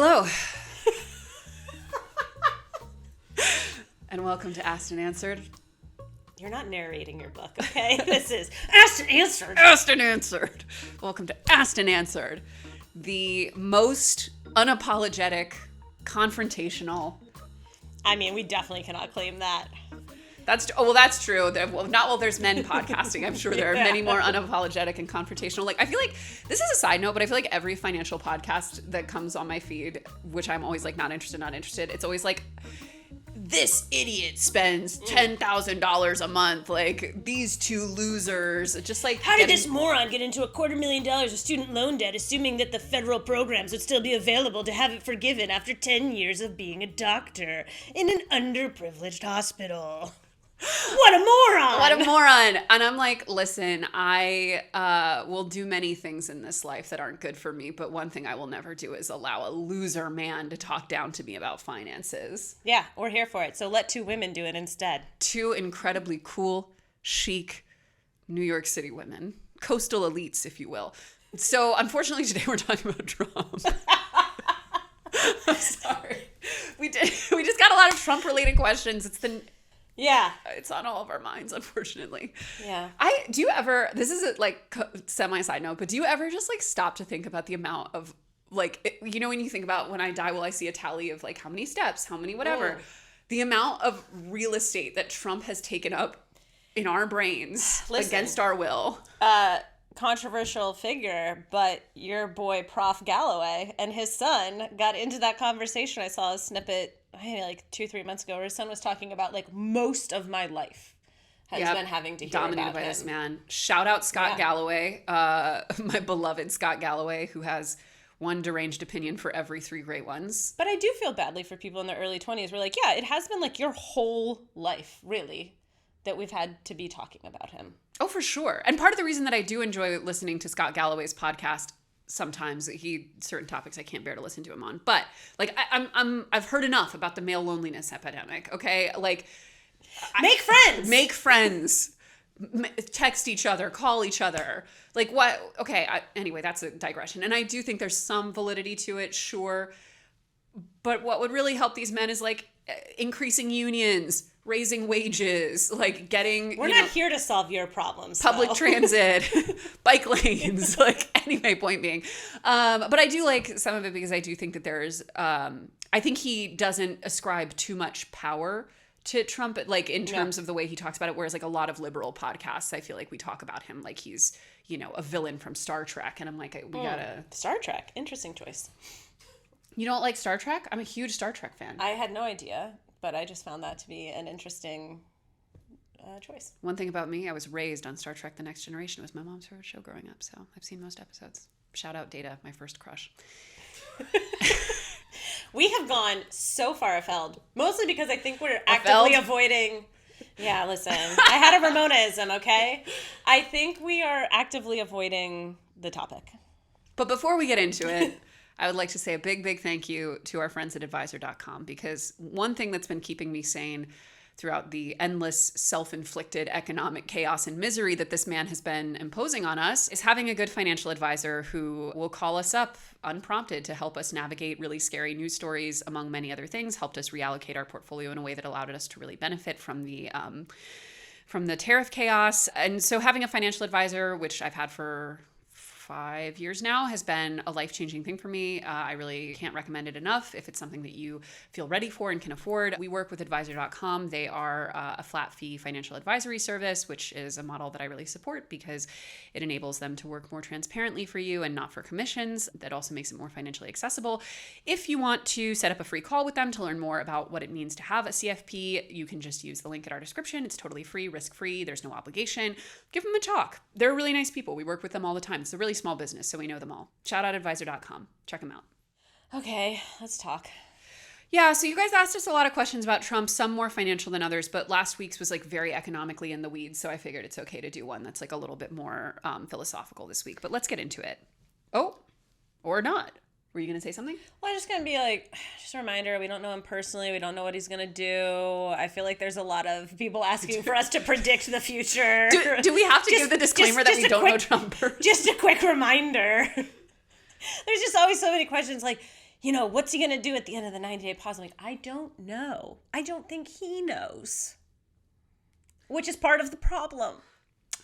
Hello. And welcome to Asked and Answered. You're not narrating your book, okay? This is Asked and Answered. Asked and Answered. Welcome to Asked and Answered. The most unapologetic, confrontational. I mean, we definitely cannot claim that. That's true. There's men podcasting. I'm sure there are many more unapologetic and confrontational. Like, I feel like, this is a side note, but I feel like every financial podcast that comes on my feed, which I'm always like, not interested, it's always like, this idiot spends $10,000 a month. Like, these two losers. Just like, how did this moron get into $250,000 of student loan debt, assuming that the federal programs would still be available to have it forgiven after 10 years of being a doctor in an underprivileged hospital? What a moron! What a moron! And I'm like, listen, I will do many things in this life that aren't good for me, but one thing I will never do is allow a loser man to talk down to me about finances. Yeah, we're here for it. So let two women do it instead. Two incredibly cool, chic New York City women. Coastal elites, if you will. So unfortunately today we're talking about Trump. I'm sorry. We just got a lot of Trump-related questions. Yeah. It's on all of our minds, unfortunately. Yeah. Do you ever, this is a like semi-side note, but do you ever just like stop to think about the amount of like, you know, when you think about when I die, will I see a tally of like how many steps, how many whatever, the amount of real estate that Trump has taken up in our brains against our will. Controversial figure, but your boy Prof. Galloway and his son got into that conversation. I saw a snippet like 2-3 months ago where his son was talking about like most of my life has been having to hear dominated about by him. This man. Shout out Scott Galloway, my beloved Scott Galloway, who has one deranged opinion for every 3 great ones. But I do feel badly for people in their early 20s. We're like, yeah, it has been like your whole life, really, that we've had to be talking about him. Oh, for sure. And part of the reason that I do enjoy listening to Scott Galloway's podcast sometimes, certain topics I can't bear to listen to him on, but like I've heard enough about the male loneliness epidemic. Okay, like make friends, text each other, call each other. Like what? Okay. Anyway, that's a digression. And I do think there's some validity to it, sure. But what would really help these men is like increasing unions, raising wages, like getting... We're not here to solve your problems. Public transit, bike lanes, like anyway, point being. But I do like some of it because I do think that there's... I think he doesn't ascribe too much power to Trump, like in terms of the way he talks about it, whereas like a lot of liberal podcasts, I feel like we talk about him like he's, you know, a villain from Star Trek. And I'm like, we gotta... Star Trek. Interesting choice. You don't like Star Trek? I'm a huge Star Trek fan. I had no idea. But I just found that to be an interesting choice. One thing about me, I was raised on Star Trek The Next Generation. It was my mom's favorite show growing up, so I've seen most episodes. Shout out Data, my first crush. We have gone so far afield, mostly because I think we're actively avoiding... Yeah, listen, I had a Ramonaism, okay? I think we are actively avoiding the topic. But before we get into it... I would like to say a big, big thank you to our friends at advisor.com, because one thing that's been keeping me sane throughout the endless self-inflicted economic chaos and misery that this man has been imposing on us is having a good financial advisor who will call us up unprompted to help us navigate really scary news stories, among many other things, helped us reallocate our portfolio in a way that allowed us to really benefit from the tariff chaos. And so having a financial advisor, which I've had for 5 years now, has been a life-changing thing for me. I really can't recommend it enough if it's something that you feel ready for and can afford. We work with advisor.com. They are a flat fee financial advisory service, which is a model that I really support because it enables them to work more transparently for you and not for commissions. That also makes it more financially accessible. If you want to set up a free call with them to learn more about what it means to have a CFP, you can just use the link in our description. It's totally free, risk-free. There's no obligation. Give them a talk. They're really nice people. We work with them all the time. It's a really small business, so we know them all. Shout out advisor.com. Check them out. Okay, let's talk. Yeah, so you guys asked us a lot of questions about Trump, some more financial than others, but last week's was like very economically in the weeds, so I figured it's okay to do one that's like a little bit more philosophical this week. But let's get into it. Oh, or not. Were you going to say something? Well, I'm just going to be like, just a reminder, we don't know him personally. We don't know what he's going to do. I feel like there's a lot of people asking for us to predict the future. Do we have to give the disclaimer that we don't know Trump personally? Just a quick reminder. There's just always so many questions like, what's he going to do at the end of the 90-day pause? I'm like, I don't know. I don't think he knows. Which is part of the problem.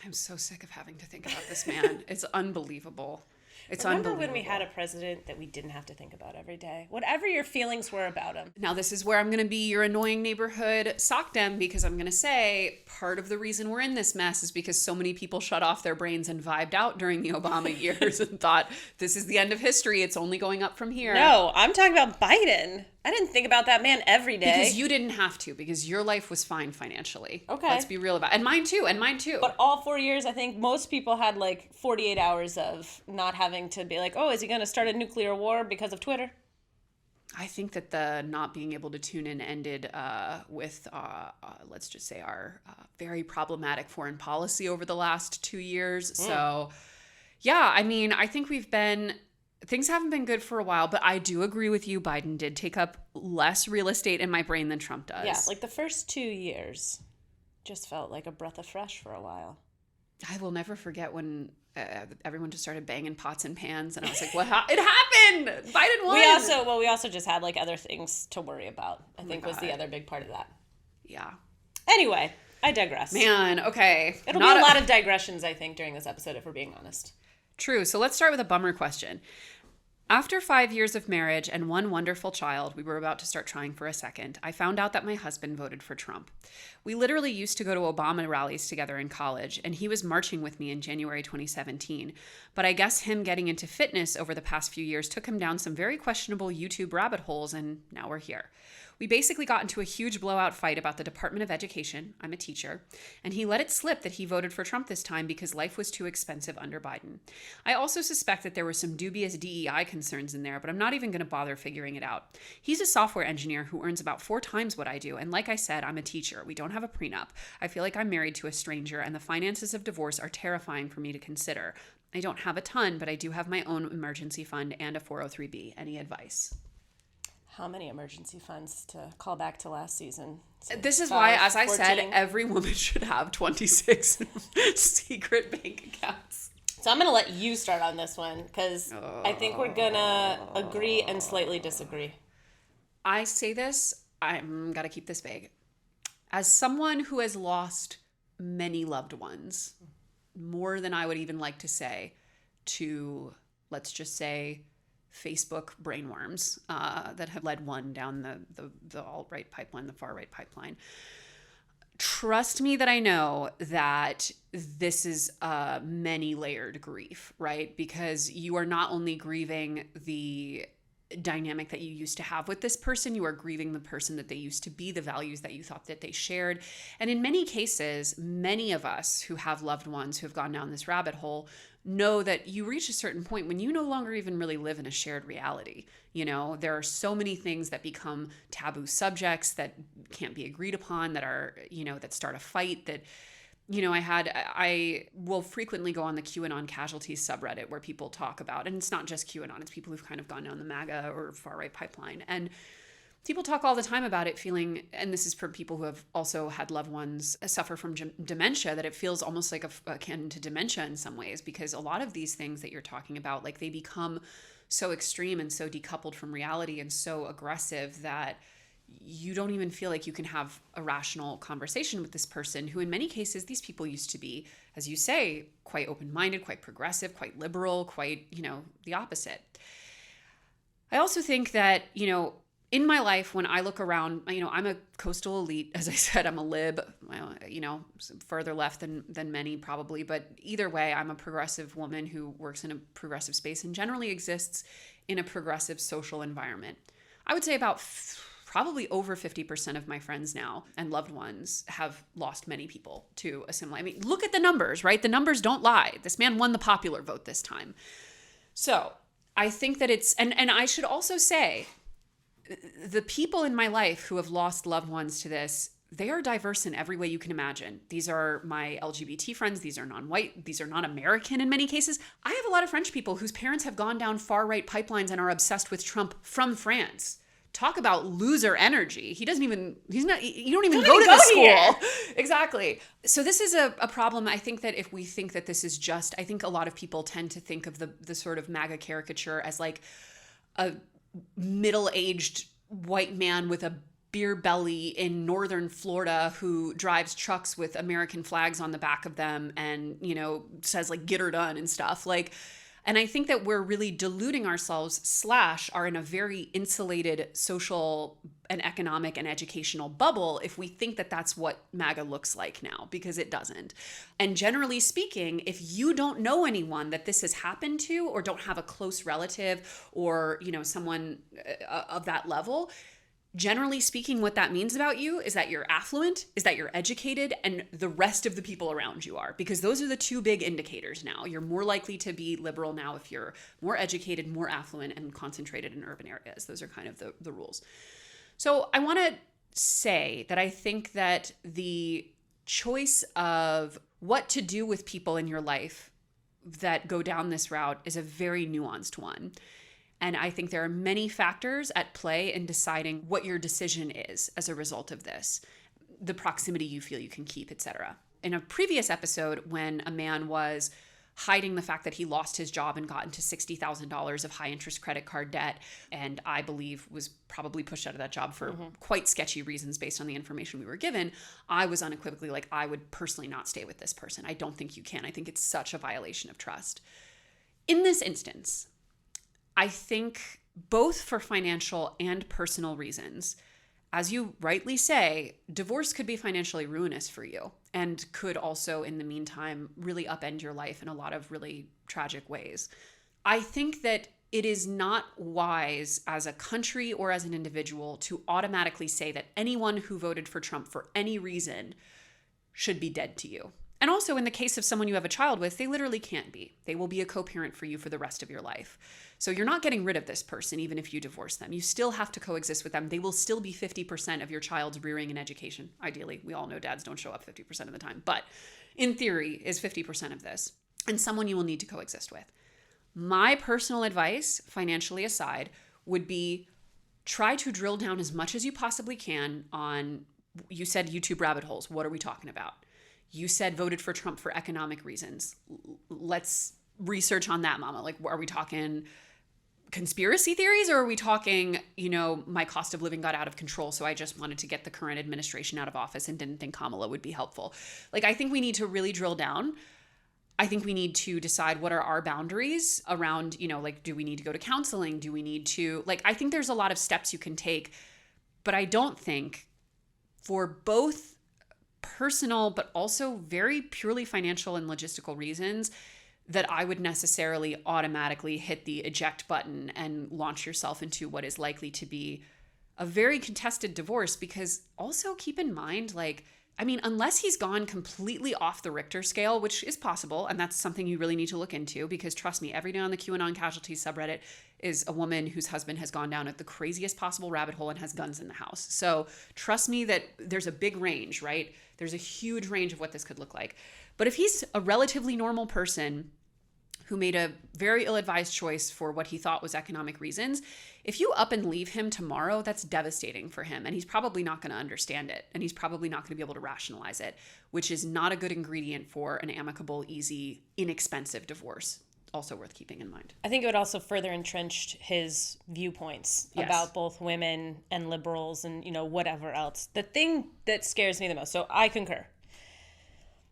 I'm so sick of having to think about this man. It's unbelievable. It's Remember unbelievable. when we had a president that we didn't have to think about every day? Whatever your feelings were about him. Now, this is where I'm going to be your annoying neighborhood sockdem, because I'm going to say part of the reason we're in this mess is because so many people shut off their brains and vibed out during the Obama years and thought, this is the end of history. It's only going up from here. No, I'm talking about Biden. I didn't think about that man every day. Because you didn't have to, because your life was fine financially. Okay. Let's be real about it. And mine too. But all 4 years, I think most people had like 48 hours of not having to be like, oh, is he going to start a nuclear war because of Twitter? I think that the not being able to tune in ended with, let's just say, our very problematic foreign policy over the last 2 years. So, yeah, I mean, I think things haven't been good for a while, but I do agree with you. Biden did take up less real estate in my brain than Trump does. Yeah, like the first 2 years just felt like a breath of fresh for a while. I will never forget when everyone just started banging pots and pans, and I was like, "What? It happened! Biden won!" We also just had like other things to worry about, I think was the other big part of that. Yeah. Anyway, I digress. Man, okay. It'll be a lot of digressions, I think, during this episode, if we're being honest. True. So let's start with a bummer question. After 5 years of marriage and one wonderful child, we were about to start trying for a second, I found out that my husband voted for Trump. We literally used to go to Obama rallies together in college, and he was marching with me in January 2017. But I guess him getting into fitness over the past few years took him down some very questionable YouTube rabbit holes, and now we're here. We basically got into a huge blowout fight about the Department of Education. I'm a teacher. And he let it slip that he voted for Trump this time because life was too expensive under Biden. I also suspect that there were some dubious DEI concerns in there, but I'm not even going to bother figuring it out. He's a software engineer who earns about 4 times what I do. And like I said, I'm a teacher. We don't have a prenup. I feel like I'm married to a stranger, and the finances of divorce are terrifying for me to consider. I don't have a ton, but I do have my own emergency fund and a 403b. Any advice? How many emergency funds to call back to last season? So this is why, as I said, every woman should have 26 secret bank accounts. So I'm going to let you start on this one because I think we're going to agree and slightly disagree. I say this, I'm got to keep this vague. As someone who has lost many loved ones, more than I would even like to say, to, let's just say, Facebook brainworms that have led one down the alt-right pipeline, the far-right pipeline. Trust me that I know that this is a many-layered grief, right? Because you are not only grieving the dynamic that you used to have with this person, you are grieving the person that they used to be, the values that you thought that they shared. And in many cases, many of us who have loved ones who have gone down this rabbit hole know that you reach a certain point when you no longer even really live in a shared reality. You know, there are so many things that become taboo subjects that can't be agreed upon, that are, that start a fight, that, I will frequently go on the QAnon casualties subreddit where people talk about, and it's not just QAnon, it's people who've kind of gone down the MAGA or far-right pipeline. And people talk all the time about it feeling, and this is for people who have also had loved ones suffer from dementia, that it feels almost like akin to dementia in some ways, because a lot of these things that you're talking about, like, they become so extreme and so decoupled from reality and so aggressive that you don't even feel like you can have a rational conversation with this person who, in many cases, these people used to be, as you say, quite open-minded, quite progressive, quite liberal, quite, the opposite. I also think that, in my life, when I look around, I'm a coastal elite. As I said, I'm a lib, further left than many probably. But either way, I'm a progressive woman who works in a progressive space and generally exists in a progressive social environment. I would say about probably over 50% of my friends now and loved ones have lost many people to a similar. I mean, look at the numbers, right? The numbers don't lie. This man won the popular vote this time. So I think that it's, and I should also say, the people in my life who have lost loved ones to this, they are diverse in every way you can imagine. These are my LGBT friends. These are non-white. These are non-American in many cases. I have a lot of French people whose parents have gone down far-right pipelines and are obsessed with Trump from France. Talk about loser energy. You don't even go to the school. Here. Exactly. So this is a problem. I think that if we think that this is just, I think a lot of people tend to think of the sort of MAGA caricature as like a middle-aged white man with a beer belly in northern Florida who drives trucks with American flags on the back of them and, says like, get her done and stuff. And I think that we're really deluding ourselves / are in a very insulated social and economic and educational bubble if we think that that's what MAGA looks like now, because it doesn't. And generally speaking, if you don't know anyone that this has happened to, or don't have a close relative or, someone of that level, generally speaking, what that means about you is that you're affluent, is that you're educated, and the rest of the people around you are, because those are the two big indicators now. You're more likely to be liberal now if you're more educated, more affluent, and concentrated in urban areas. Those are kind of the rules. So I want to say that I think that the choice of what to do with people in your life that go down this route is a very nuanced one. And I think there are many factors at play in deciding what your decision is as a result of this, the proximity you feel you can keep, etc. In a previous episode, when a man was hiding the fact that he lost his job and got into $60,000 of high interest credit card debt, and I believe was probably pushed out of that job for quite sketchy reasons based on the information we were given, I was unequivocally like, I would personally not stay with this person. I don't think you can. I think it's such a violation of trust. In this instance, I think both for financial and personal reasons, as you rightly say, divorce could be financially ruinous for you and could also, in the meantime, really upend your life in a lot of really tragic ways. I think that it is not wise as a country or as an individual to automatically say that anyone who voted for Trump for any reason should be dead to you. And also, in the case of someone you have a child with, they literally can't be. They will be a co-parent for you for the rest of your life. So you're not getting rid of this person, even if you divorce them. You still have to coexist with them. They will still be 50% of your child's rearing and education. Ideally, we all know dads don't show up 50% of the time, but in theory is 50% of this, and someone you will need to coexist with. My personal advice, financially aside, would be try to drill down as much as you possibly can on, you said YouTube rabbit holes. What are we talking about? You said voted for Trump for economic reasons. Let's research on that, mama. Like, are we talking conspiracy theories, or are we talking, my cost of living got out of control, so I just wanted to get the current administration out of office and didn't think Kamala would be helpful? Like, I think we need to really drill down. I think we need to decide what are our boundaries around, do we need to go to counseling? Do we need to, I think there's a lot of steps you can take, but I don't think for both personal, but also very purely financial and logistical reasons that I would necessarily automatically hit the eject button and launch yourself into what is likely to be a very contested divorce. Because also keep in mind, unless he's gone completely off the Richter scale, which is possible, and that's something you really need to look into, because trust me, every day on the QAnon casualties subreddit is a woman whose husband has gone down at the craziest possible rabbit hole and has guns in the house. So trust me that there's a big range, right? There's a huge range of what this could look like. But if he's a relatively normal person who made a very ill-advised choice for what he thought was economic reasons, if you up and leave him tomorrow, that's devastating for him. And he's probably not going to understand it. And he's probably not going to be able to rationalize it, which is not a good ingredient for an amicable, easy, inexpensive divorce. Also worth keeping in mind. I think it would also further entrench his viewpoints about both women and liberals and, whatever else. The thing that scares me the most, so I concur.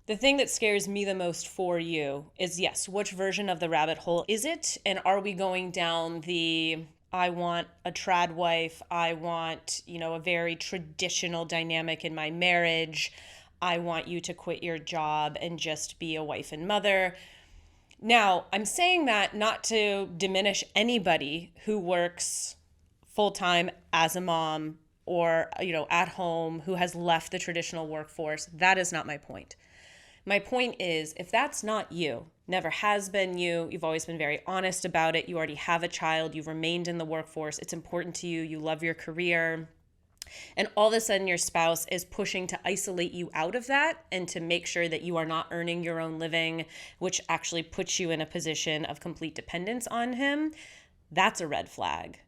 The thing that scares me the most for you is, yes, which version of the rabbit hole is it? And are we going down the, I want a trad wife, I want, a very traditional dynamic in my marriage, I want you to quit your job and just be a wife and mother. Now, I'm saying that not to diminish anybody who works full-time as a mom or, at home, who has left the traditional workforce. That is not my point. My point is, if that's not you, never has been you, you've always been very honest about it, you already have a child, you've remained in the workforce, it's important to you, you love your career, and all of a sudden your spouse is pushing to isolate you out of that and to make sure that you are not earning your own living, which actually puts you in a position of complete dependence on him, that's a red flag.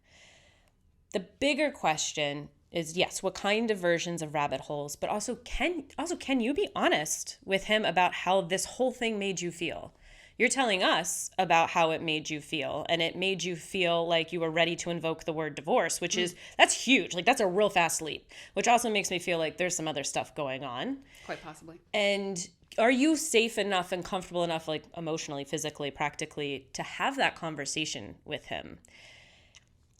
The bigger question is, yes, what kind of versions of rabbit holes, but also can you be honest with him about how this whole thing made you feel? You're telling us about how it made you feel, and it made you feel like you were ready to invoke the word divorce, which is, that's huge. Like, that's a real fast leap, which also makes me feel like there's some other stuff going on. Quite possibly. And are you safe enough and comfortable enough, like emotionally, physically, practically, to have that conversation with him?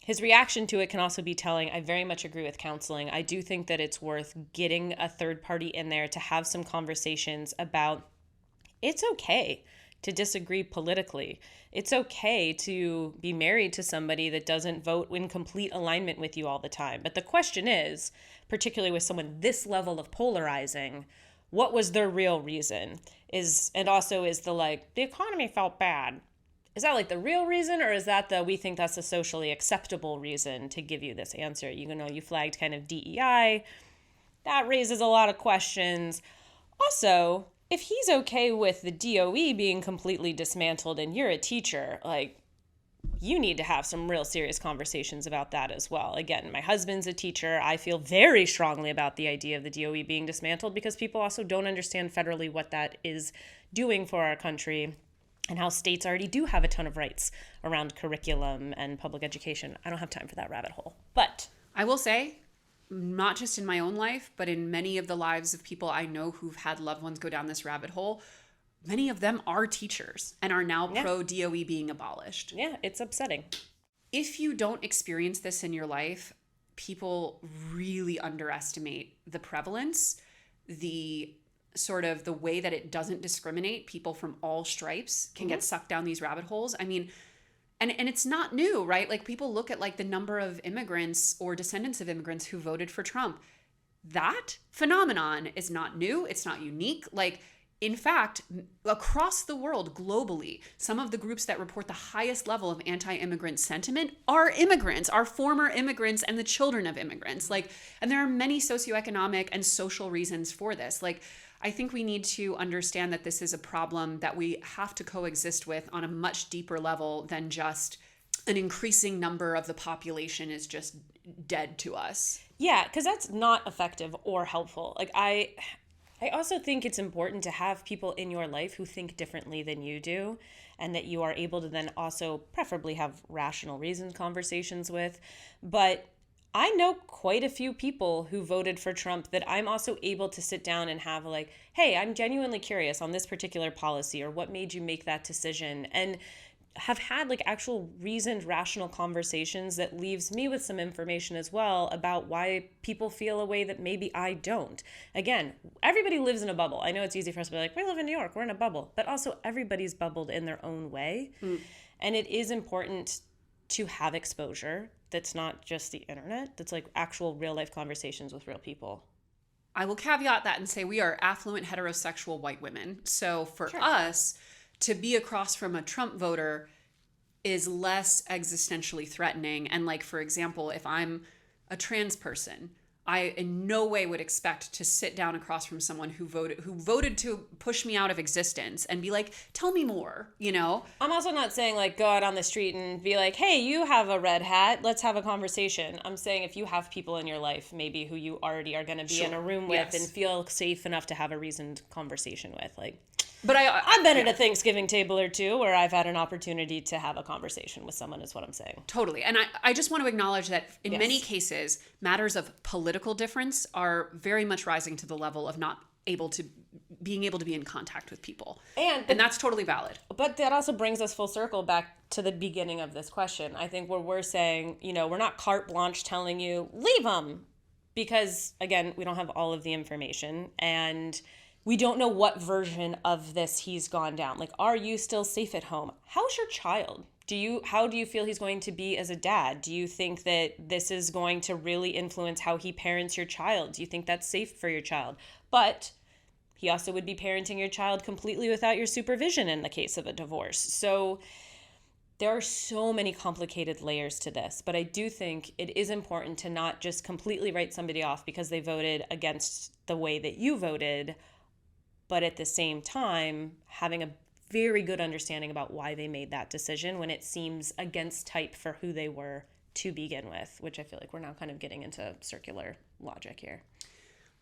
His reaction to it can also be telling. I very much agree with counseling. I do think that it's worth getting a third party in there to have some conversations about, it's okay to disagree politically. It's okay to be married to somebody that doesn't vote in complete alignment with you all the time. But the question is, particularly with someone this level of polarizing, what was their real reason? And also is the economy felt bad. Is that like the real reason, or is that we think that's a socially acceptable reason to give you this answer? You flagged kind of DEI. That raises a lot of questions. Also, if he's okay with the DOE being completely dismantled and you're a teacher, you need to have some real serious conversations about that as well. Again, my husband's a teacher. I feel very strongly about the idea of the DOE being dismantled because people also don't understand federally what that is doing for our country and how states already do have a ton of rights around curriculum and public education. I don't have time for that rabbit hole. But I will say, not just in my own life, but in many of the lives of people I know who've had loved ones go down this rabbit hole, many of them are teachers and are now pro DOE being abolished. Yeah, it's upsetting. If you don't experience this in your life, people really underestimate the prevalence, the way that it doesn't discriminate. People from all stripes can get sucked down these rabbit holes. I mean, and it's not new, right? Like, people look at the number of immigrants or descendants of immigrants who voted for Trump. That phenomenon is not new. It's not unique. In fact, across the world, globally, some of the groups that report the highest level of anti-immigrant sentiment are immigrants, are former immigrants and the children of immigrants. And there are many socioeconomic and social reasons for this. I think we need to understand that this is a problem that we have to coexist with on a much deeper level than just an increasing number of the population is just dead to us. Yeah, because that's not effective or helpful. I also think it's important to have people in your life who think differently than you do, and that you are able to then also preferably have rational reasoned conversations with. But I know quite a few people who voted for Trump that I'm also able to sit down and have hey, I'm genuinely curious on this particular policy, or what made you make that decision, and have had actual reasoned, rational conversations that leaves me with some information as well about why people feel a way that maybe I don't. Again, everybody lives in a bubble. I know it's easy for us to be we live in New York, we're in a bubble, but also everybody's bubbled in their own way. And it is important to have exposure that's not just the internet, that's actual real life conversations with real people. I will caveat that and say we are affluent heterosexual white women. So for us, to be across from a Trump voter is less existentially threatening. And for example, if I'm a trans person, I in no way would expect to sit down across from someone who voted to push me out of existence and be tell me more, I'm also not saying go out on the street and be hey, you have a red hat, let's have a conversation. I'm saying if you have people in your life maybe who you already are going to be in a room with and feel safe enough to have a reasoned conversation with. But I've been at a Thanksgiving table or two where I've had an opportunity to have a conversation with someone, is what I'm saying. Totally. And I just want to acknowledge that in many cases, matters of political difference are very much rising to the level of not being able to be in contact with people. And that's totally valid. But that also brings us full circle back to the beginning of this question. I think where we're saying, we're not carte blanche telling you, leave them. Because, again, we don't have all of the information. And we don't know what version of this he's gone down. Are you still safe at home? How's your child? How do you feel he's going to be as a dad? Do you think that this is going to really influence how he parents your child? Do you think that's safe for your child? But he also would be parenting your child completely without your supervision in the case of a divorce. So there are so many complicated layers to this, but I do think it is important to not just completely write somebody off because they voted against the way that you voted, but at the same time, having a very good understanding about why they made that decision when it seems against type for who they were to begin with, which I feel we're now kind of getting into circular logic here.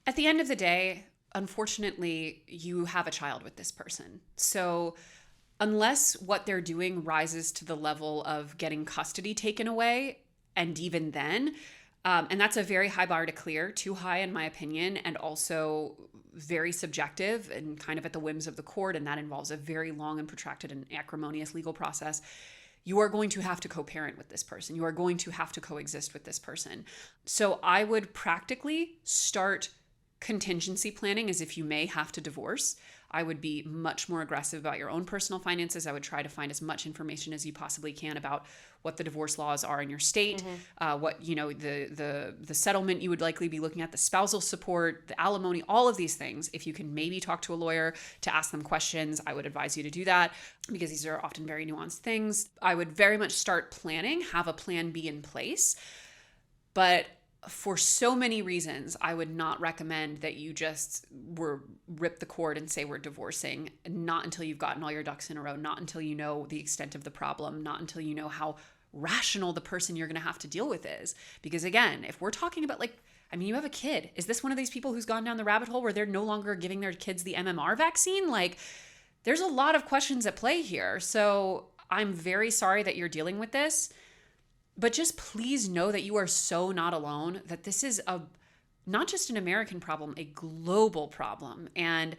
At the end of the day, unfortunately, you have a child with this person. So unless what they're doing rises to the level of getting custody taken away, and even then, and that's a very high bar to clear, too high in my opinion, and also very subjective and kind of at the whims of the court, and that involves a very long and protracted and acrimonious legal process. You are going to have to co-parent with this person. You are going to have to coexist with this person. So I would practically start contingency planning as if you may have to divorce. I would be much more aggressive about your own personal finances. I would try to find as much information as you possibly can about what the divorce laws are in your state, what, the settlement you would likely be looking at, the spousal support, the alimony, all of these things. If you can maybe talk to a lawyer to ask them questions, I would advise you to do that because these are often very nuanced things. I would very much start planning, have a plan B in place. But for so many reasons, I would not recommend that you just rip the cord and say we're divorcing, not until you've gotten all your ducks in a row, not until you know the extent of the problem, not until you know how rational the person you're going to have to deal with is. Because again, if we're talking about you have a kid. Is this one of these people who's gone down the rabbit hole where they're no longer giving their kids the MMR vaccine? There's a lot of questions at play here. So I'm very sorry that you're dealing with this. But just please know that you are so not alone, that this is not just an American problem, a global problem. And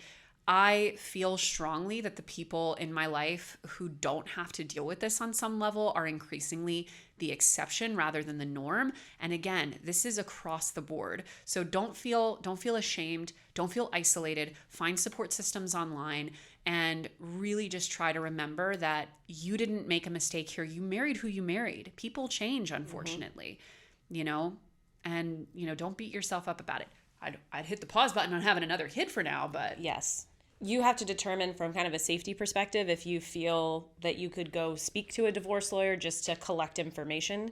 I feel strongly that the people in my life who don't have to deal with this on some level are increasingly the exception rather than the norm. And again, this is across the board. So don't feel ashamed, don't feel isolated, find support systems online, and really just try to remember that you didn't make a mistake here. You married who you married. People change, unfortunately, and don't beat yourself up about it. I'd hit the pause button on having another kid for now, but yes. You have to determine from kind of a safety perspective if you feel that you could go speak to a divorce lawyer just to collect information.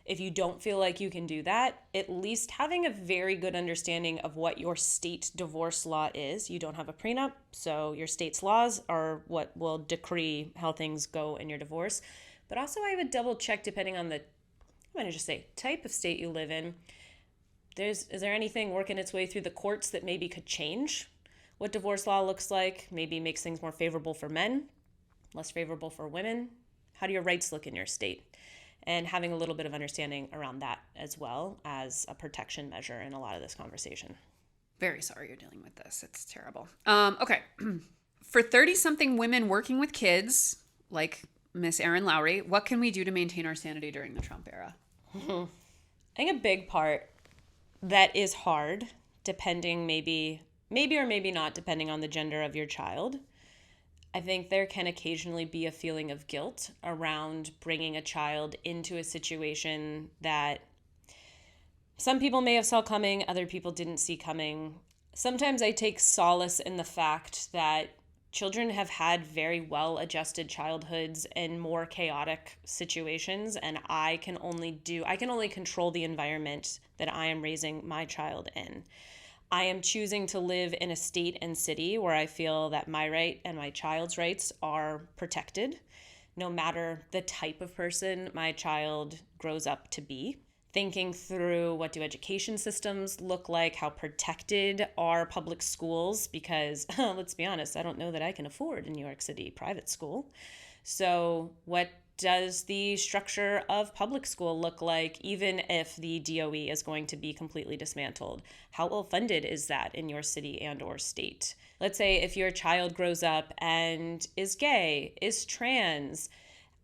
If you don't feel like you can do that, at least having a very good understanding of what your state divorce law is. You don't have a prenup, so your state's laws are what will decree how things go in your divorce. But also I would double check depending on type of state you live in. Is there anything working its way through the courts that maybe could change what divorce law looks like, maybe makes things more favorable for men, less favorable for women? How do your rights look in your state? And having a little bit of understanding around that as well as a protection measure in a lot of this conversation. Very sorry you're dealing with this. It's terrible. Okay. For 30-something women working with kids, like Miss Erin Lowry, what can we do to maintain our sanity during the Trump era? I think a big part that is hard, depending maybe or maybe not, depending on the gender of your child. I think there can occasionally be a feeling of guilt around bringing a child into a situation that some people may have saw coming, other people didn't see coming. Sometimes I take solace in the fact that children have had very well-adjusted childhoods in more chaotic situations, and I can only control the environment that I am raising my child in. I am choosing to live in a state and city where I feel that my right and my child's rights are protected, no matter the type of person my child grows up to be. Thinking through what do education systems look like, how protected are public schools, because let's be honest, I don't know that I can afford a New York City private school. So what does the structure of public school look like, even if the DOE is going to be completely dismantled? How well funded is that in your city and or state? Let's say if your child grows up and is gay, is trans,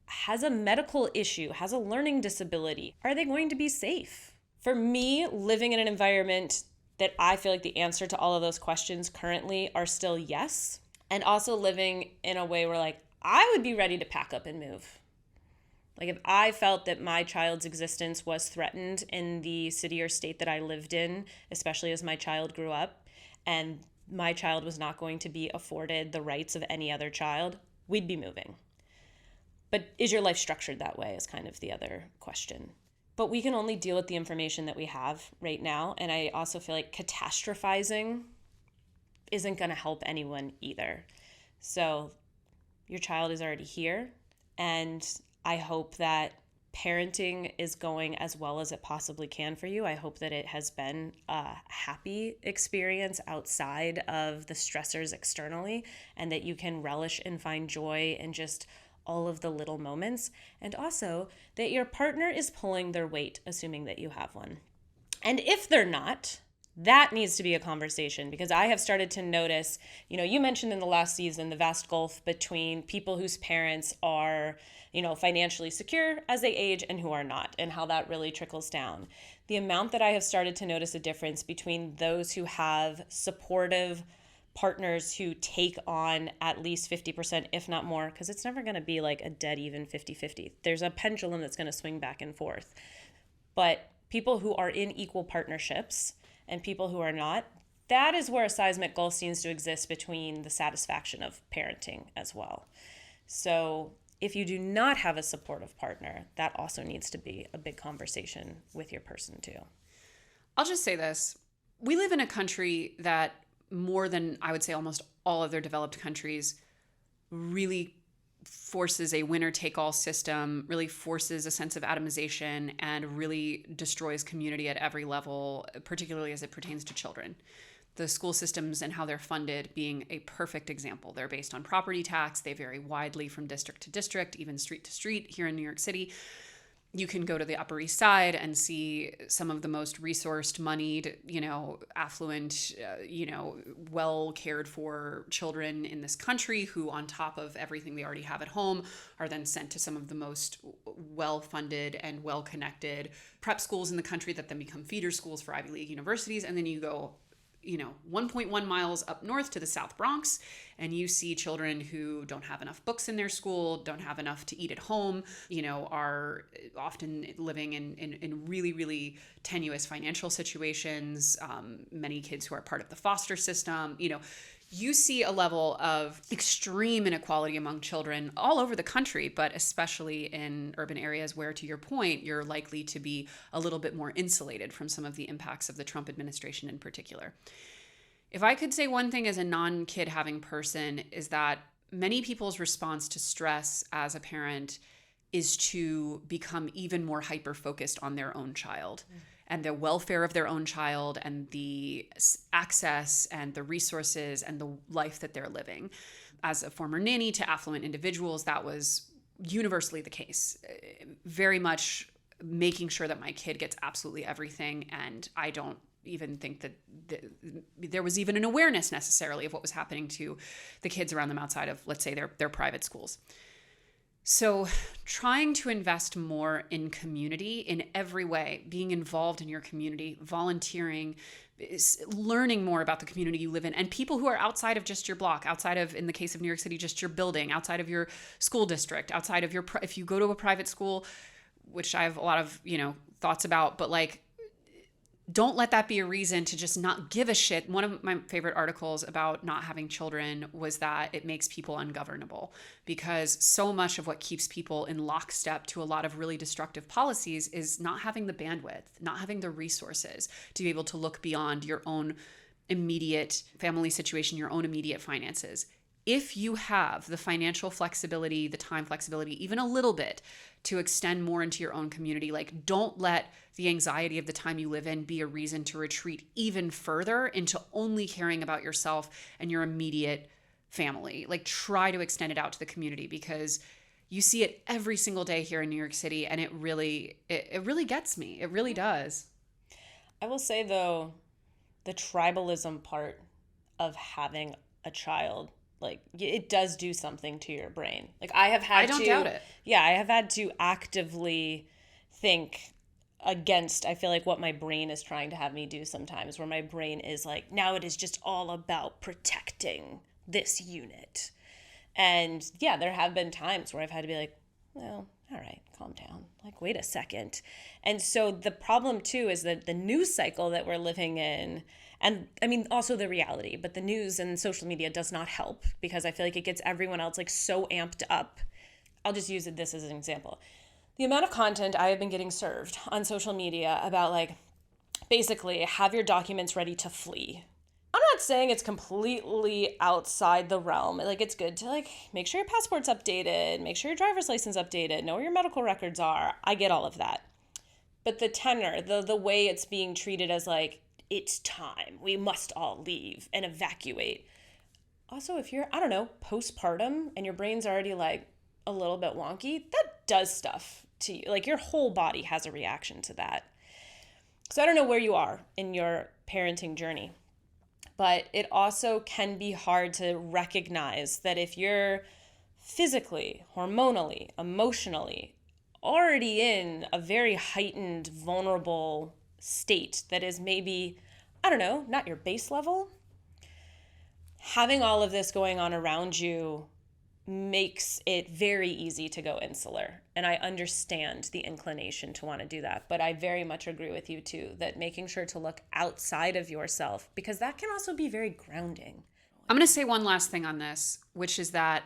has a medical issue, has a learning disability, are they going to be safe? For me, living in an environment that I feel like the answer to all of those questions currently are still yes, and also living in a way where I would be ready to pack up and move. If I felt that my child's existence was threatened in the city or state that I lived in, especially as my child grew up, and my child was not going to be afforded the rights of any other child, we'd be moving. But is your life structured that way is kind of the other question. But we can only deal with the information that we have right now. And I also feel like catastrophizing isn't going to help anyone either. So your child is already here. And I hope that parenting is going as well as it possibly can for you. I hope that it has been a happy experience outside of the stressors externally, and that you can relish and find joy in just all of the little moments. And also that your partner is pulling their weight, assuming that you have one. And if they're not, that needs to be a conversation, because I have started to notice, you mentioned in the last season the vast gulf between people whose parents are, financially secure as they age and who are not, and how that really trickles down. The amount that I have started to notice a difference between those who have supportive partners who take on at least 50%, if not more, because it's never going to be like a dead even 50-50. There's a pendulum that's going to swing back and forth. But people who are in equal partnerships and people who are not, that is where a seismic gulf seems to exist between the satisfaction of parenting as well. So if you do not have a supportive partner, that also needs to be a big conversation with your person too. I'll just say this. We live in a country that, more than I would say almost all other developed countries, really forces a winner-take-all system, really forces a sense of atomization, and really destroys community at every level, particularly as it pertains to children. The school systems and how they're funded being a perfect example. They're based on property tax. They vary widely from district to district, even street to street here in New York City. You can go to the Upper East Side and see some of the most resourced, moneyed, affluent, well cared for children in this country who, on top of everything they already have at home, are then sent to some of the most well-funded and well-connected prep schools in the country that then become feeder schools for Ivy League universities. And then you go 1.1 miles up north to the South Bronx, and you see children who don't have enough books in their school, don't have enough to eat at home, are often living in really, really tenuous financial situations. Many kids who are part of the foster system, you see a level of extreme inequality among children all over the country, but especially in urban areas where, to your point, you're likely to be a little bit more insulated from some of the impacts of the Trump administration in particular. If I could say one thing as a non-kid having person, is that many people's response to stress as a parent is to become even more hyper-focused on their own child. And the welfare of their own child, and the access and the resources and the life that they're living. As a former nanny to affluent individuals, that was universally the case. Very much making sure that my kid gets absolutely everything. And I don't even think that there was even an awareness necessarily of what was happening to the kids around them outside of, let's say, their private schools. So trying to invest more in community in every way, being involved in your community, volunteering, learning more about the community you live in, and people who are outside of just your block, outside of, in the case of New York City, just your building, outside of your school district, outside of if you go to a private school, which I have a lot of, thoughts about, but don't let that be a reason to just not give a shit. One of my favorite articles about not having children was that it makes people ungovernable, because so much of what keeps people in lockstep to a lot of really destructive policies is not having the bandwidth, not having the resources to be able to look beyond your own immediate family situation, your own immediate finances. If you have the financial flexibility, the time flexibility, even a little bit, to extend more into your own community, don't let the anxiety of the time you live in be a reason to retreat even further into only caring about yourself and your immediate family. Try to extend it out to the community, because you see it every single day here in New York City, and it really gets me. It really does. I will say, though, the tribalism part of having a child, it does do something to your brain. I don't doubt it. Yeah, I have had to actively think against, I feel like, what my brain is trying to have me do sometimes, where my brain is now it is just all about protecting this unit. And yeah, there have been times where I've had to be well, all right, calm down. Wait a second. And so the problem too is that the news cycle that we're living in, and I mean, also the reality, but the news and social media does not help, because I feel like it gets everyone else so amped up. I'll just use this as an example. The amount of content I have been getting served on social media about basically have your documents ready to flee. I'm not saying it's completely outside the realm. Like, it's good to, like, make sure your passport's updated, make sure your driver's license updated, know where your medical records are. I get all of that. But the tenor, the way it's being treated as, like, it's time, we must all leave and evacuate. Also, if you're, I don't know, postpartum and your brain's already, like, a little bit wonky, that does stuff to you. Like, your whole body has a reaction to that. So I don't know where you are in your parenting journey, but it also can be hard to recognize that if you're physically, hormonally, emotionally already in a very heightened, vulnerable state that is maybe, I don't know, not your base level, having all of this going on around you makes it very easy to go insular. And I understand the inclination to want to do that. But I very much agree with you too, that making sure to look outside of yourself, because that can also be very grounding. I'm going to say one last thing on this, which is that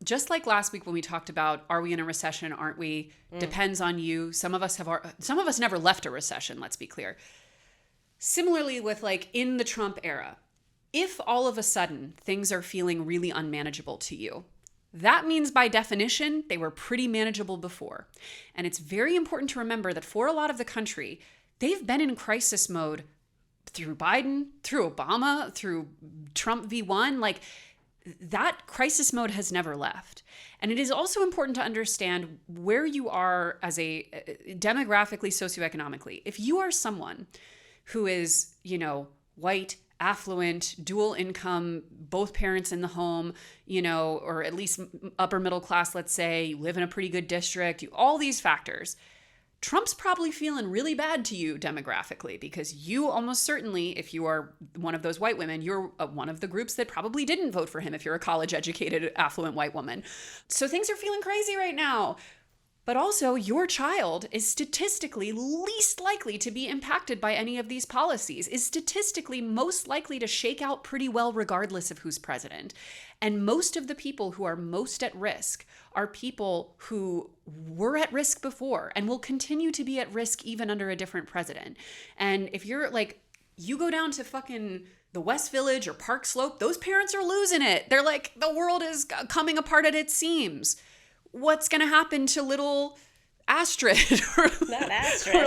just like last week when we talked about, are we in a recession, aren't we? Depends on you. Some of us never left a recession, let's be clear. Similarly with like in the Trump era, if all of a sudden things are feeling really unmanageable to you, that means by definition, they were pretty manageable before. And it's very important to remember that for a lot of the country, they've been in crisis mode through Biden, through Obama, through Trump V1. Like, that crisis mode has never left. And it is also important to understand where you are as a demographically, socioeconomically. If you are someone who is, white, affluent, dual income, both parents in the home, or at least upper middle class, let's say, you live in a pretty good district, all these factors, Trump's probably feeling really bad to you demographically, because you almost certainly, if you are one of those white women, you're one of the groups that probably didn't vote for him if you're a college-educated, affluent white woman. So things are feeling crazy right now. But also, your child is statistically least likely to be impacted by any of these policies, is statistically most likely to shake out pretty well regardless of who's president. And most of the people who are most at risk are people who were at risk before and will continue to be at risk even under a different president. And if you're like, you go down to fucking the West Village or Park Slope, those parents are losing it. They're like, the world is coming apart at its seams. What's going to happen to little Astrid or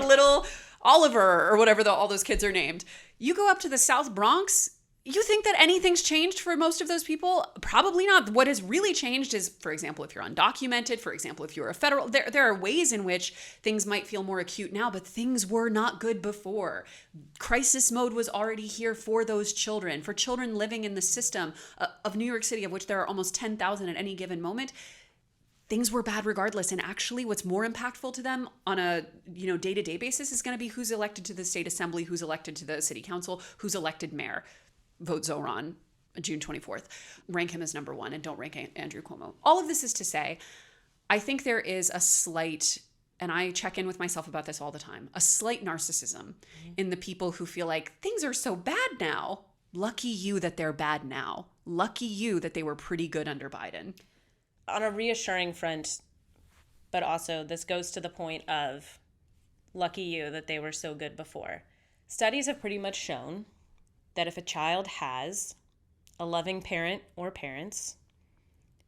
little Oliver or whatever all those kids are named? You go up to the South Bronx, you think that anything's changed for most of those people? Probably not. What has really changed is, for example, if you're undocumented, for example, if you're a federal, there are ways in which things might feel more acute now, but things were not good before. Crisis mode was already here for those children, for children living in the system of New York City, of which there are almost 10,000 at any given moment. Things were bad regardless. And actually what's more impactful to them on a day-to-day basis is going to be who's elected to the state assembly, who's elected to the city council, who's elected mayor. Vote Zoran, June 24th. Rank him as number one and don't rank Andrew Cuomo. All of this is to say, I think there is a slight, and I check in with myself about this all the time, a slight narcissism in the people who feel like things are so bad now. Lucky you that they're bad now. Lucky you that they were pretty good under Biden. On a reassuring front, but also this goes to the point of lucky you that they were so good before. Studies have pretty much shown that if a child has a loving parent or parents,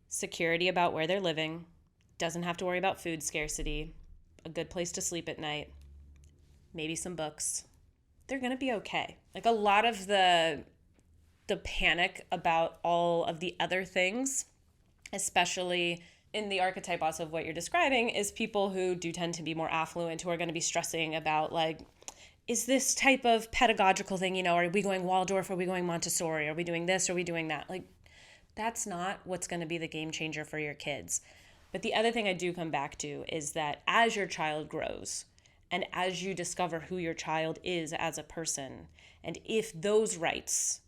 security about where they're living, doesn't have to worry about food scarcity, a good place to sleep at night, maybe some books, they're going to be okay. Like, a lot of the panic about all of the other things, especially in the archetype also of what you're describing, is people who do tend to be more affluent, who are going to be stressing about, like, is this type of pedagogical thing, are we going Waldorf, are we going Montessori, are we doing this, are we doing that? Like, that's not what's going to be the game changer for your kids. But the other thing I do come back to is that as your child grows and as you discover who your child is as a person, and if those rights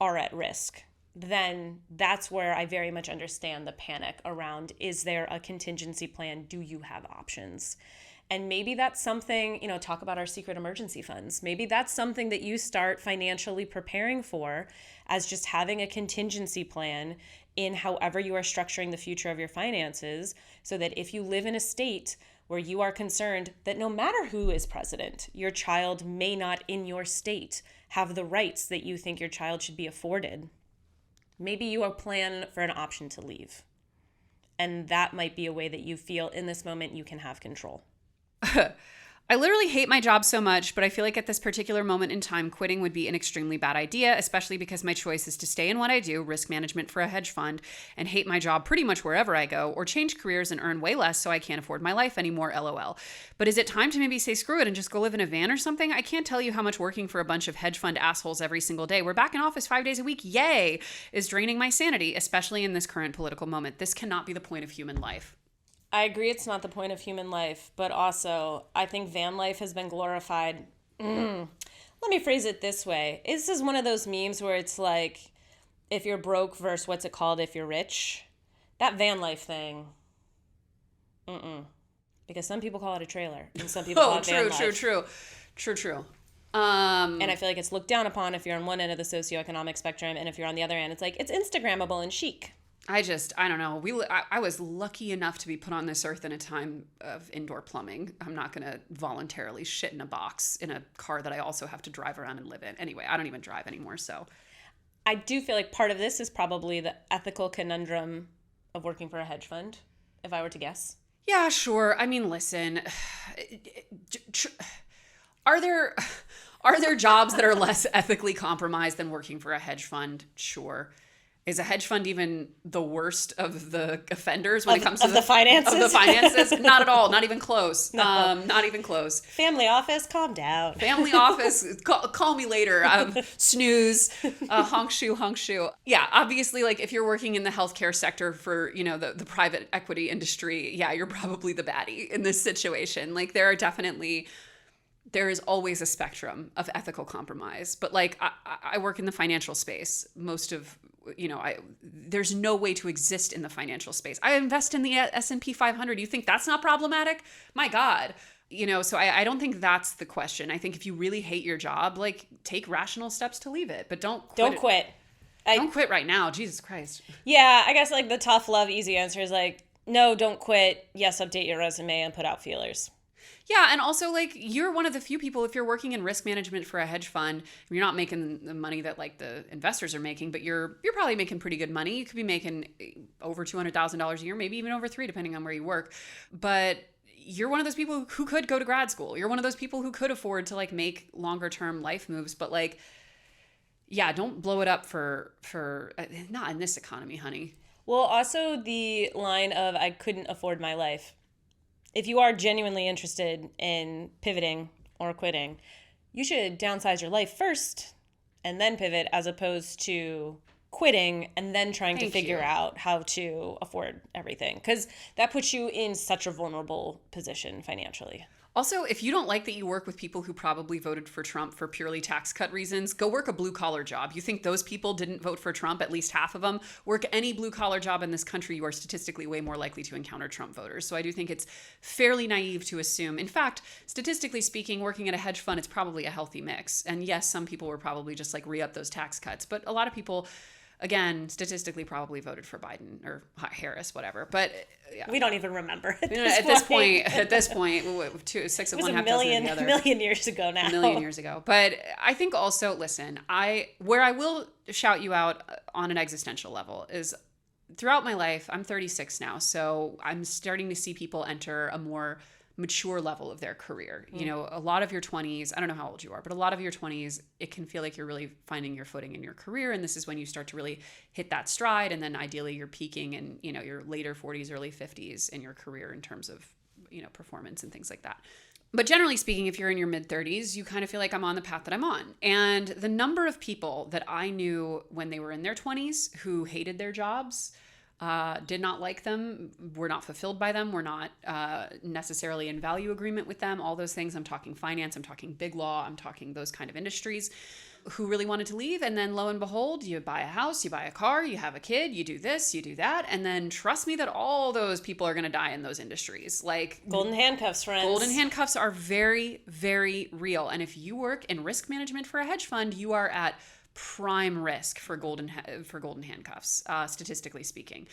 are at risk, then that's where I very much understand the panic around, is there a contingency plan? Do you have options? And maybe that's something, talk about our secret emergency funds. Maybe that's something that you start financially preparing for, as just having a contingency plan in however you are structuring the future of your finances, so that if you live in a state where you are concerned that no matter who is president, your child may not in your state have the rights that you think your child should be afforded. Maybe you are planning for an option to leave. And that might be a way that you feel in this moment you can have control. I literally hate my job so much, but I feel like at this particular moment in time, quitting would be an extremely bad idea, especially because my choice is to stay in what I do, risk management for a hedge fund, and hate my job pretty much wherever I go, or change careers and earn way less so I can't afford my life anymore, LOL. But is it time to maybe say screw it and just go live in a van or something? I can't tell you how much working for a bunch of hedge fund assholes every single day, we're back in office 5 days a week, yay, is draining my sanity, especially in this current political moment. This cannot be the point of human life. I agree it's not the point of human life, but also I think van life has been glorified. Let me phrase it this way. This is one of those memes where it's like, if you're broke versus what's it called if you're rich. That van life thing. Because some people call it a trailer and some people call it van life. True. And I feel like it's looked down upon if you're on one end of the socioeconomic spectrum, and if you're on the other end, it's like, it's Instagrammable and chic. I don't know. I was lucky enough to be put on this earth in a time of indoor plumbing. I'm not going to voluntarily shit in a box in a car that I also have to drive around and live in. Anyway, I don't even drive anymore, so. I do feel like part of this is probably the ethical conundrum of working for a hedge fund, if I were to guess. Yeah, sure. I mean, listen, are there jobs that are less ethically compromised than working for a hedge fund? Sure. Is a hedge fund even the worst of the offenders when it comes to the finances? Of the finances? Not at all. Not even close. No. Not even close. Family office, calm down. Family office, call me later. Snooze, honk shoe. Yeah, obviously, like if you're working in the healthcare sector for, the private equity industry, yeah, you're probably the baddie in this situation. Like there is always a spectrum of ethical compromise. But like I work in the financial space. Most of there's no way to exist in the financial space. I invest in the S&P 500. You think that's not problematic? My God. So I don't think that's the question. I think if you really hate your job, like take rational steps to leave it, but don't quit. Don't quit right now. Jesus Christ. Yeah, I guess like the tough love easy answer is like, no, don't quit. Yes, update your resume and put out feelers. Yeah, and also like you're one of the few people, if you're working in risk management for a hedge fund, you're not making the money that like the investors are making, but you're probably making pretty good money. You could be making over $200,000 a year, maybe even over $3,000 depending on where you work. But you're one of those people who could go to grad school. You're one of those people who could afford to like make longer term life moves, but like yeah, don't blow it up for not in this economy, honey. Well, also the line of I couldn't afford my life. If you are genuinely interested in pivoting or quitting, you should downsize your life first and then pivot, as opposed to quitting and then trying to figure out how to afford everything. Because that puts you in such a vulnerable position financially. Also, if you don't like that you work with people who probably voted for Trump for purely tax cut reasons, go work a blue collar job. You think those people didn't vote for Trump, at least half of them? Work any blue collar job in this country, you are statistically way more likely to encounter Trump voters. So I do think it's fairly naive to assume. In fact, statistically speaking, working at a hedge fund, it's probably a healthy mix. And yes, some people were probably just like re-up those tax cuts, but a lot of people, again, statistically probably voted for Biden or Harris, whatever. But yeah. We don't even remember at this point. At this point, 6 of one, half dozen of the other. A million years ago now. A million years ago. But I think also, listen, where I will shout you out on an existential level is throughout my life, I'm 36 now, so I'm starting to see people enter a more mature level of their career. A lot of your 20s, I don't know how old you are, but a lot of your 20s, it can feel like you're really finding your footing in your career. And this is when you start to really hit that stride. And then ideally you're peaking in, your later 40s, early 50s in your career in terms of, performance and things like that. But generally speaking, if you're in your mid 30s, you kind of feel like I'm on the path that I'm on. And the number of people that I knew when they were in their 20s who hated their jobs, did not like them, were not fulfilled by them, were not necessarily in value agreement with them, all those things. I'm talking finance, I'm talking big law, I'm talking those kind of industries, who really wanted to leave. And then lo and behold, you buy a house, you buy a car, you have a kid, you do this, you do that. And then trust me that all those people are going to die in those industries. Like golden handcuffs, friends. Golden handcuffs are very, very real. And if you work in risk management for a hedge fund, you are at prime risk for golden handcuffs, statistically speaking.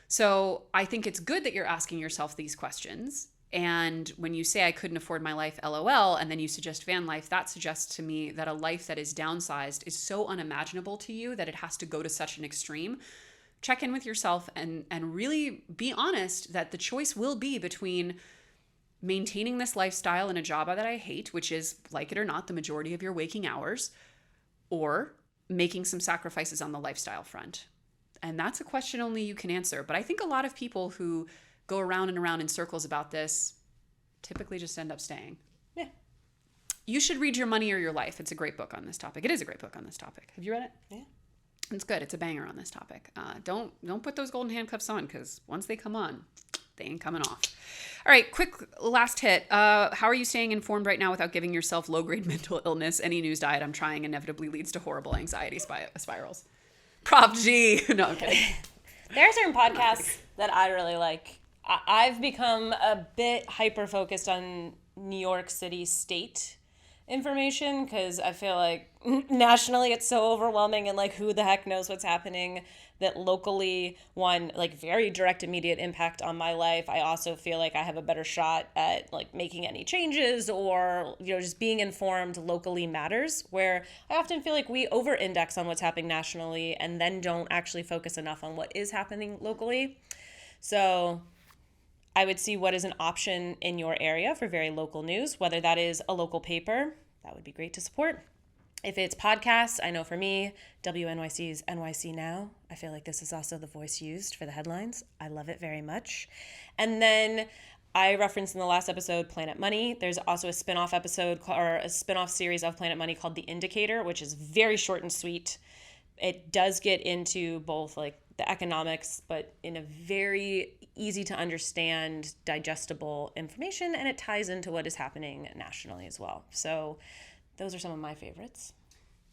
So I think it's good that you're asking yourself these questions. And when you say I couldn't afford my life, LOL, and then you suggest van life, that suggests to me that a life that is downsized is so unimaginable to you that it has to go to such an extreme. Check in with yourself and really be honest that the choice will be between maintaining this lifestyle in a job that I hate, which is, like it or not, the majority of your waking hours, or making some sacrifices on the lifestyle front. And that's a question only you can answer. But I think a lot of people who go around and around in circles about this typically just end up staying. Yeah. You should read Your Money or Your Life. It's a great book on this topic. It is a great book on this topic. Have you read it? Yeah. It's good. It's a banger on this topic. Don't put those golden handcuffs on, because once they come on, they ain't coming off. All right, quick last hit. How are you staying informed right now without giving yourself low-grade mental illness? Any news diet I'm trying inevitably leads to horrible anxiety spirals. Prop G. No, I'm kidding. There are certain podcasts that I really like. I've become a bit hyper-focused on New York City state information because I feel like nationally it's so overwhelming and like who the heck knows what's happening, that locally, one, like very direct immediate impact on my life. I also feel like I have a better shot at like making any changes or, you know, just being informed locally matters, where I often feel like we over index on what's happening nationally and then don't actually focus enough on what is happening locally. So I would see what is an option in your area for very local news, whether that is a local paper, that would be great to support. If it's podcasts, I know for me, WNYC's NYC Now. I feel like this is also the voice used for the headlines. I love it very much. And then I referenced in the last episode Planet Money. There's also a spinoff episode or a spinoff series of Planet Money called The Indicator, which is very short and sweet. It does get into both like the economics, but in a very easy to understand, digestible information, and it ties into what is happening nationally as well. So those are some of my favorites.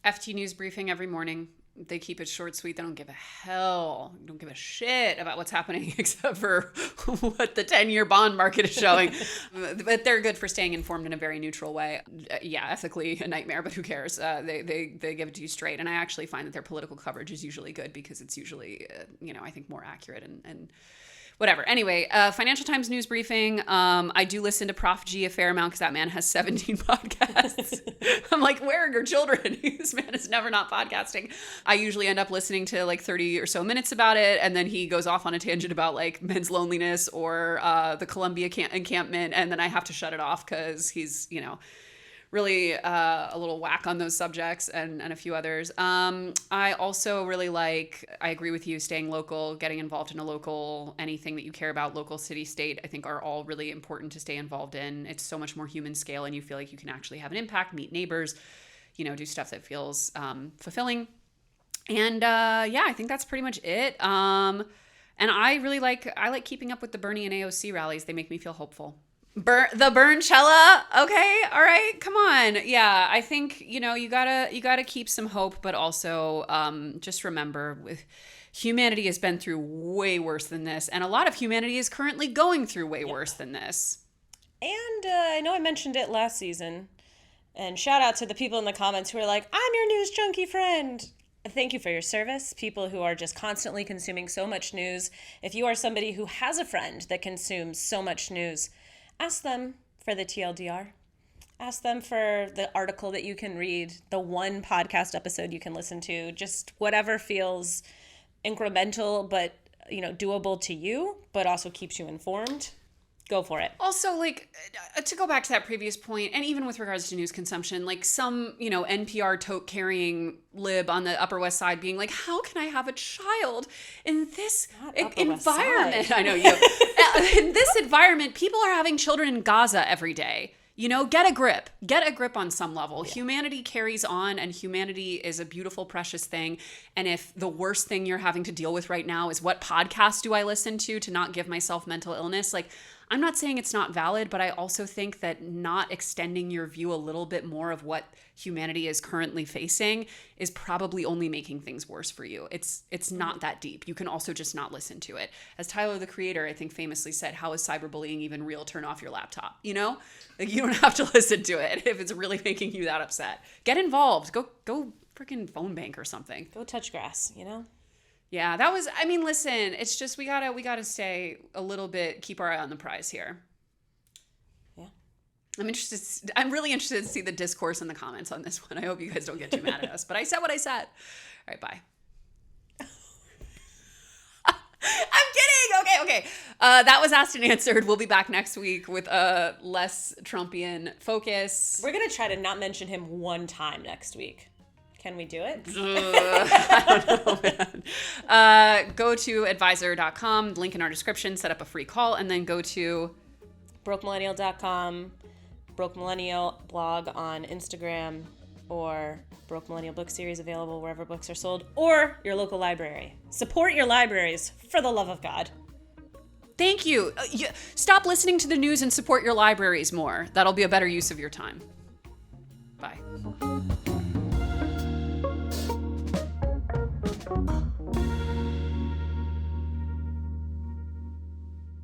FT News Briefing every morning. They keep it short, sweet. They don't give a shit about what's happening except for what the 10-year bond market is showing. But they're good for staying informed in a very neutral way. Yeah, ethically a nightmare, but who cares? They give it to you straight. And I actually find that their political coverage is usually good because it's usually, I think more accurate and whatever. Anyway, Financial Times News Briefing. I do listen to Prof G a fair amount because that man has 17 podcasts. I'm like, where are your children? This man is never not podcasting. I usually end up listening to like 30 or so minutes about it, and then he goes off on a tangent about like men's loneliness or the Columbia encampment, and then I have to shut it off because he's, really a little whack on those subjects and a few others. I also really I agree with you, staying local, getting involved in a local, anything that you care about, local, city, state, I think are all really important to stay involved in. It's so much more human scale and you feel like you can actually have an impact, meet neighbors, do stuff that feels fulfilling. And I think that's pretty much it. And I really like keeping up with the Bernie and AOC rallies. They make me feel hopeful. The Burnchella. Okay. All right. Come on. Yeah. I think, you gotta keep some hope, but also, just remember humanity has been through way worse than this. And a lot of humanity is currently going through way worse than this. And, I know I mentioned it last season, and shout out to the people in the comments who are like, I'm your news junkie friend. Thank you for your service. People who are just constantly consuming so much news. If you are somebody who has a friend that consumes so much news, ask them for the TLDR. Ask them for the article that you can read, the one podcast episode you can listen to, just whatever feels incremental but, doable to you, but also keeps you informed. Go for it. Also, to go back to that previous point, and even with regards to news consumption, some, NPR tote carrying lib on the Upper West Side being like, how can I have a child in this environment? I know you. In this environment, people are having children in Gaza every day. Get a grip. Get a grip on some level. Yeah. Humanity carries on, and humanity is a beautiful, precious thing. And if the worst thing you're having to deal with right now is what podcast do I listen to not give myself mental illness, I'm not saying it's not valid, but I also think that not extending your view a little bit more of what humanity is currently facing is probably only making things worse for you. It's not that deep. You can also just not listen to it. As Tyler, the Creator, I think famously said, how is cyberbullying even real? Turn off your laptop. You don't have to listen to it if it's really making you that upset. Get involved. Go freaking phone bank or something. Go touch grass, Yeah, listen, it's just we gotta stay a little bit, keep our eye on the prize here. I'm really interested to see the discourse in the comments on this one. I hope you guys don't get too mad at us, but I said what I said. All right, bye. I'm kidding. Okay. That was asked and answered. We'll be back next week with a less Trumpian focus. We're going to try to not mention him one time next week. Can we do it? I don't know, man. Go to advisor.com, link in our description, set up a free call, and then go to brokemillennial.com, Broke Millennial blog on Instagram, or Broke Millennial book series available wherever books are sold, or your local library. Support your libraries, for the love of God. Thank you. Stop listening to the news and support your libraries more. That'll be a better use of your time. Bye.